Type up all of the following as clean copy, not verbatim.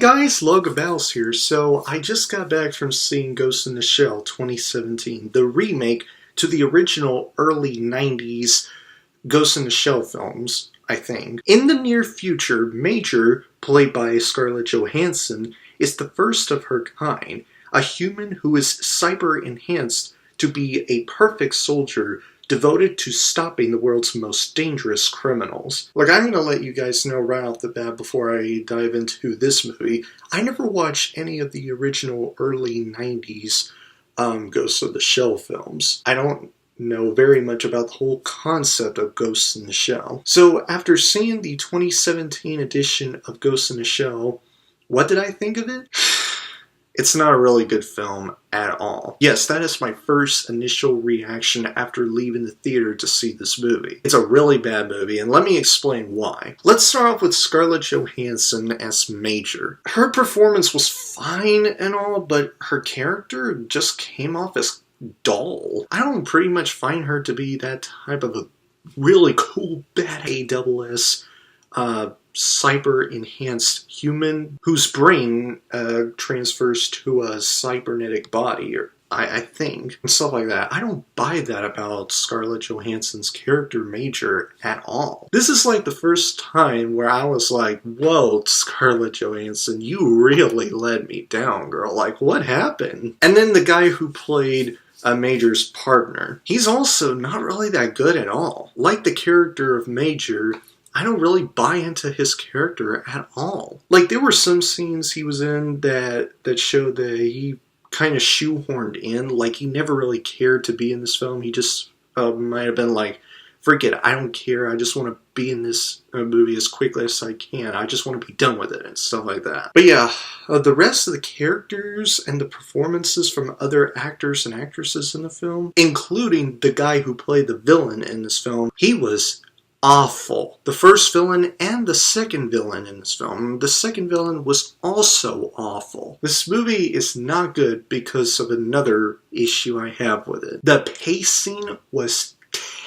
guys, Logan here. So I just got back from seeing Ghost in the Shell 2017, the remake to the original early 90s Ghost in the Shell films, I think. In the near future, Major, played by Scarlett Johansson, is the first of her kind, a human who is cyber-enhanced to be a perfect soldier devoted to stopping the world's most dangerous criminals. Look, I'm going to let you guys know right off the bat before I dive into this movie, I never watched any of the original early 90s Ghost of the Shell films. I don't know very much about the whole concept of Ghost in the Shell. So after seeing the 2017 edition of Ghost in the Shell, what did I think of it? It's not a really good film at all. Yes, that is my first initial reaction after leaving the theater to see this movie. It's a really bad movie, and let me explain why. Let's start off with Scarlett Johansson as Major. Her performance was fine and all, but her character just came off as dull. I don't pretty much find her to be that type of a really cool, bad ASS, cyber-enhanced human whose brain transfers to a cybernetic body, or I think, and stuff like that. I don't buy that about Scarlett Johansson's character Major at all. This is like the first time where I was like, whoa, Scarlett Johansson, you really let me down, girl. Like, what happened? And then the guy who played Major's partner, he's also not really that good at all. Like the character of Major, I don't really buy into his character at all. Like, there were some scenes he was in that showed that he kind of shoehorned in, like he never really cared to be in this film. He just might have been like, forget it, I don't care, I just want to be in this movie as quickly as I can. I just want to be done with it and stuff like that. But yeah, the rest of the characters and the performances from other actors and actresses in the film, including the guy who played the villain in this film, he was awful. The first villain and the second villain in this film. The second villain was also awful. This movie is not good because of another issue I have with it. The pacing was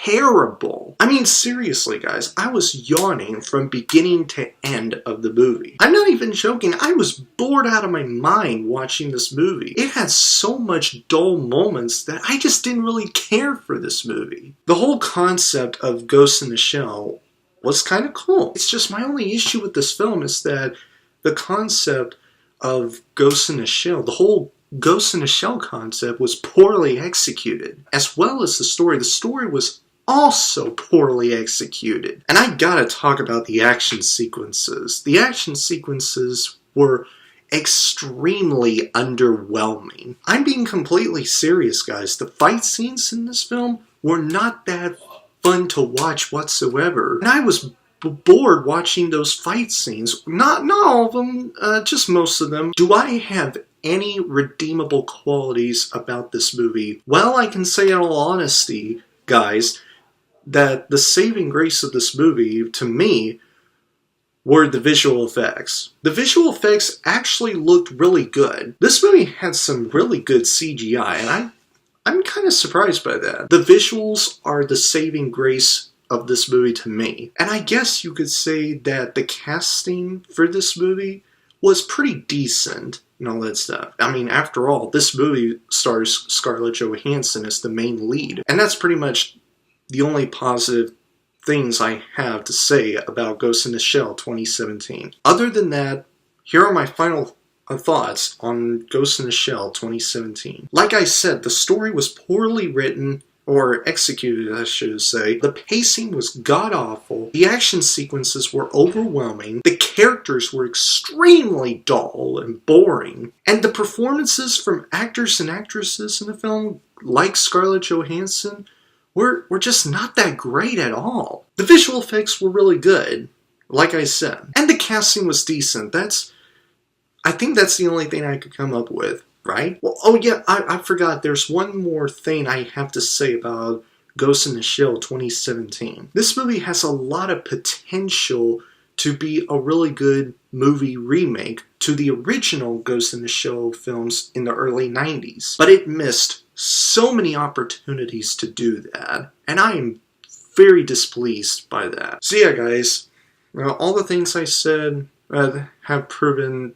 terrible. I mean, seriously, guys, I was yawning from beginning to end of the movie. I'm not even joking. I was bored out of my mind watching this movie. It had so much dull moments that I just didn't really care for this movie. The whole concept of Ghost in the Shell was kind of cool. It's just my only issue with this film is that the concept of Ghost in the Shell, the whole Ghost in the Shell concept was poorly executed, as well as the story. The story was also poorly executed. And I gotta talk about the action sequences. The action sequences were extremely underwhelming. I'm being completely serious, guys. The fight scenes in this film were not that fun to watch whatsoever. And I was bored watching those fight scenes. Not all of them, just most of them. Do I have any redeemable qualities about this movie? Well, I can say in all honesty, guys, that the saving grace of this movie, to me, were the visual effects. The visual effects actually looked really good. This movie had some really good CGI, and I'm kind of surprised by that. The visuals are the saving grace of this movie to me. And I guess you could say that the casting for this movie was pretty decent and all that stuff. I mean, after all, this movie stars Scarlett Johansson as the main lead. And that's pretty much the only positive things I have to say about Ghost in the Shell 2017. Other than that, here are my final thoughts on Ghost in the Shell 2017. Like I said, the story was poorly written, or executed, I should say. The pacing was god-awful. The action sequences were overwhelming. The characters were extremely dull and boring. And the performances from actors and actresses in the film, like Scarlett Johansson, were just not that great at all. The visual effects were really good, like I said. And the casting was decent. I think that's the only thing I could come up with, right? Well, oh yeah, I forgot. There's one more thing I have to say about Ghost in the Shell 2017. This movie has a lot of potential to be a really good movie remake to the original Ghost in the Shell films in the early 90s. But it missed so many opportunities to do that, and I am very displeased by that. So yeah, guys, all the things I said have proven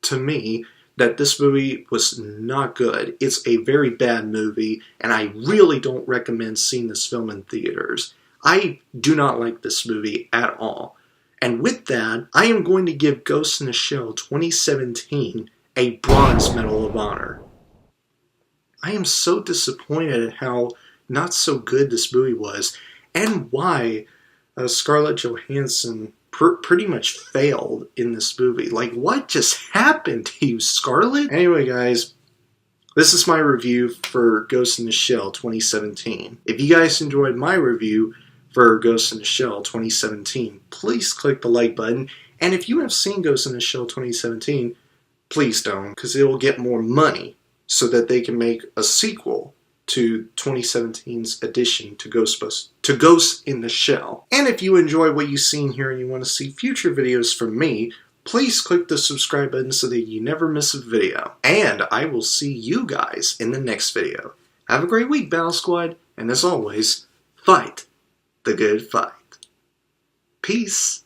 to me that this movie was not good. It's a very bad movie, and I really don't recommend seeing this film in theaters. I do not like this movie at all. And with that, I am going to give Ghost in the Shell 2017 a Bronze Medal of Honor. I am so disappointed at how not so good this movie was, and why Scarlett Johansson pretty much failed in this movie. Like, what just happened to you, Scarlett? Anyway, guys, this is my review for Ghost in the Shell 2017. If you guys enjoyed my review for Ghost in the Shell 2017, please click the like button. And if you have seen Ghost in the Shell 2017, please don't, because it will get more money so that they can make a sequel to 2017's addition to Ghost in the Shell. And if you enjoy what you've seen here and you want to see future videos from me, please click the subscribe button so that you never miss a video. And I will see you guys in the next video. Have a great week, Battle Squad, and as always, fight the good fight. Peace.